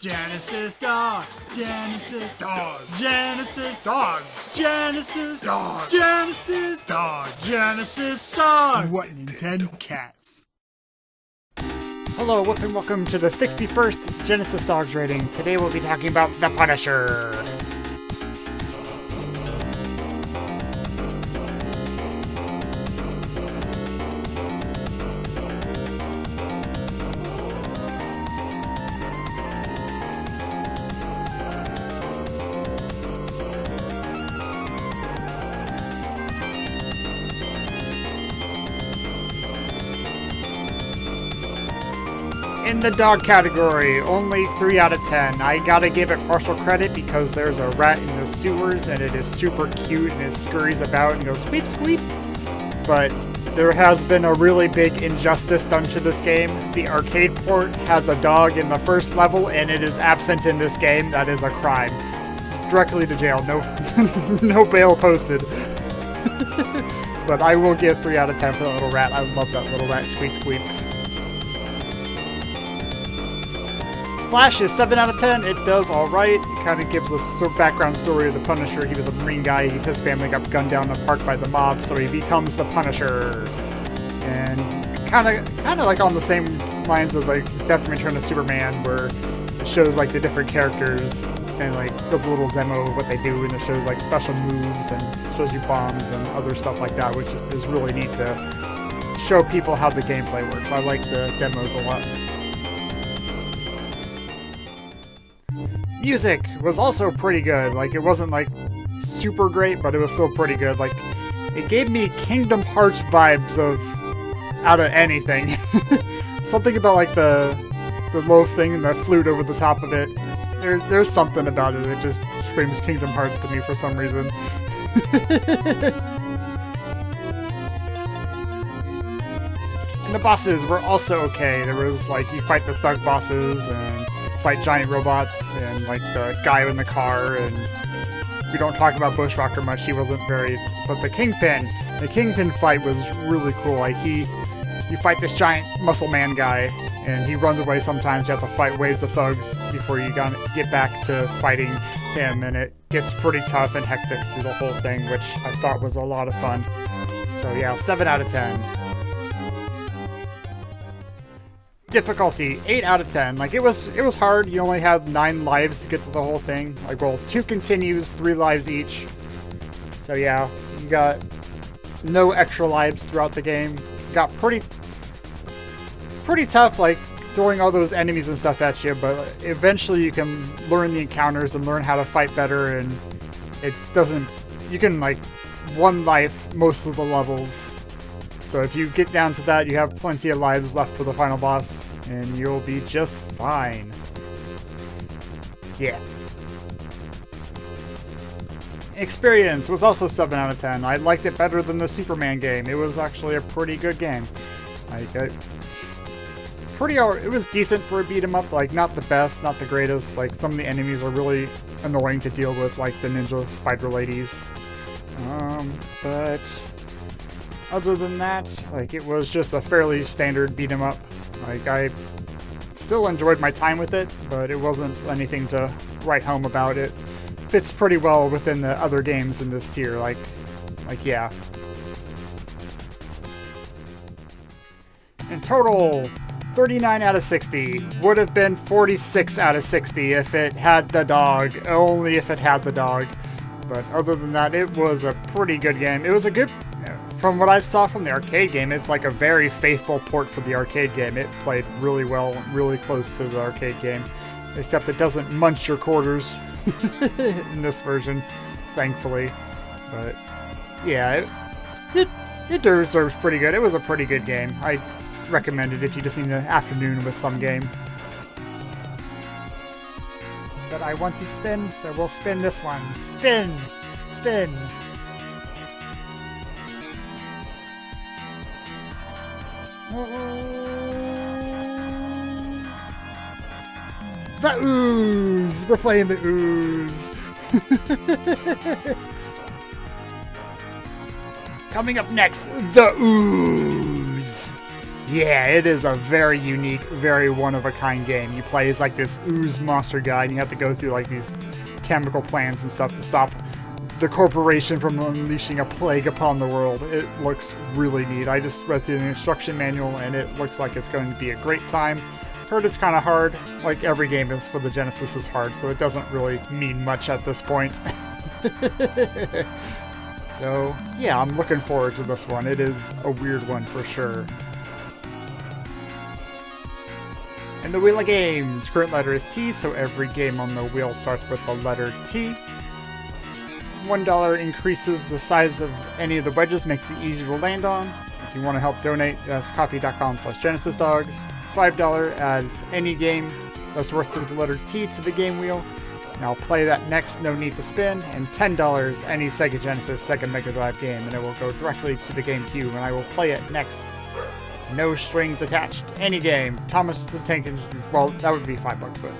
Genesis dog, Genesis dog, Genesis dog, Genesis dog, Genesis dog, Genesis dog. What Nintendo cats? Hello, welcome to the 61st Genesis Dogs rating. Today we'll be talking about the Punisher. In the dog category, only 3 out of 10. I gotta give it partial credit because there's a rat in the sewers and it is super cute and it scurries about and goes squeep squeep. But there has been a really big injustice done to this game. The arcade port has a dog in the first level and it is absent in this game. That is a crime. Directly to jail. No, no bail posted. But I will give 3 out of 10 for that little rat. I love that little rat squeak squeak. Splash is 7 out of 10. It does alright. It kind of gives a background story of the Punisher. He was a Marine guy. His family got gunned down in a park by the mob, so he becomes the Punisher. And kind of like on the same lines of like Death Return of Superman, where it shows like the different characters and like does a little demo of what they do, and it shows like special moves and shows you bombs and other stuff like that, which is really neat to show people how the gameplay works. I like the demos a lot. Music was also pretty good. Like, it wasn't like super great, but it was still pretty good. Like, it gave me Kingdom Hearts vibes out of anything. Something about like the loaf thing and the flute over the top of it. There's something about it. It just screams Kingdom Hearts to me for some reason. And the bosses were also okay. There was like, you fight the thug bosses and fight giant robots and like the guy in the car, and we don't talk about Bushwhacker much. He wasn't very, but the Kingpin fight was really cool. Like you fight this giant muscle man guy and he runs away sometimes. You have to fight waves of thugs before you get back to fighting him, and it gets pretty tough and hectic through the whole thing, which I thought was a lot of fun. So yeah, 7 out of 10. Difficulty, 8 out of 10. Like, it was hard. You only had 9 lives to get to the whole thing. Like, well, 2 continues, 3 lives each. So yeah, you got no extra lives throughout the game. Got pretty tough, like, throwing all those enemies and stuff at you, but eventually you can learn the encounters and learn how to fight better, and you can, like, 1 life most of the levels. So if you get down to that, you have plenty of lives left for the final boss, and you'll be just fine. Yeah. Experience was also 7 out of 10. I liked it better than the Superman game. It was actually a pretty good game. It was decent for a beat 'em up. Like, not the best, not the greatest. Like, some of the enemies are really annoying to deal with, like the ninja spider ladies. But other than that, like, it was just a fairly standard beat 'em up. Like, I still enjoyed my time with it, but it wasn't anything to write home about. It fits pretty well within the other games in this tier. Like yeah. In total, 39 out of 60. Would have been 46 out of 60 if it had the dog. Only if it had the dog. But other than that, it was a pretty good game. It was a good... From what I saw from the arcade game, it's like a very faithful port for the arcade game. It played really well, really close to the arcade game. Except it doesn't munch your quarters in this version, thankfully. But yeah, it deserves pretty good. It was a pretty good game. I recommend it if you just need an afternoon with some game. But I want to spin, so we'll spin this one. Spin! Spin! The Ooze! We're playing the Ooze! Coming up next, the Ooze! Yeah, it is a very unique, very one-of-a-kind game. You play as like this ooze monster guy, and you have to go through like these chemical plants and stuff to stop the corporation from unleashing a plague upon the world. It looks really neat. I just read through the instruction manual, and it looks like it's going to be a great time. Heard it's kind of hard. Like every game is for the Genesis is hard, so it doesn't really mean much at this point. So, yeah, I'm looking forward to this one. It is a weird one for sure. And the Wheel of Games. Current letter is T, so every game on the wheel starts with the letter T. $1 increases the size of any of the wedges, makes it easier to land on. If you want to help donate, that's coffee.com/GenesisDogs. $5 adds any game that's worth the letter T to the game wheel. And I'll play that next, no need to spin. And $10, any Sega Genesis, Sega Mega Drive game, and it will go directly to the GameCube, and I will play it next. No strings attached. Any game. Thomas the Tank Engine. Well, that would be $5, but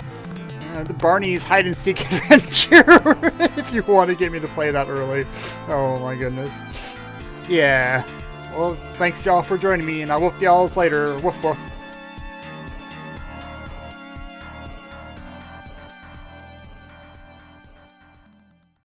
the Barney's Hide and Seek Adventure. If you want to get me to play that early. Oh my goodness. Yeah. Well, thanks y'all for joining me, and I'll whoop y'all later. Woof woof.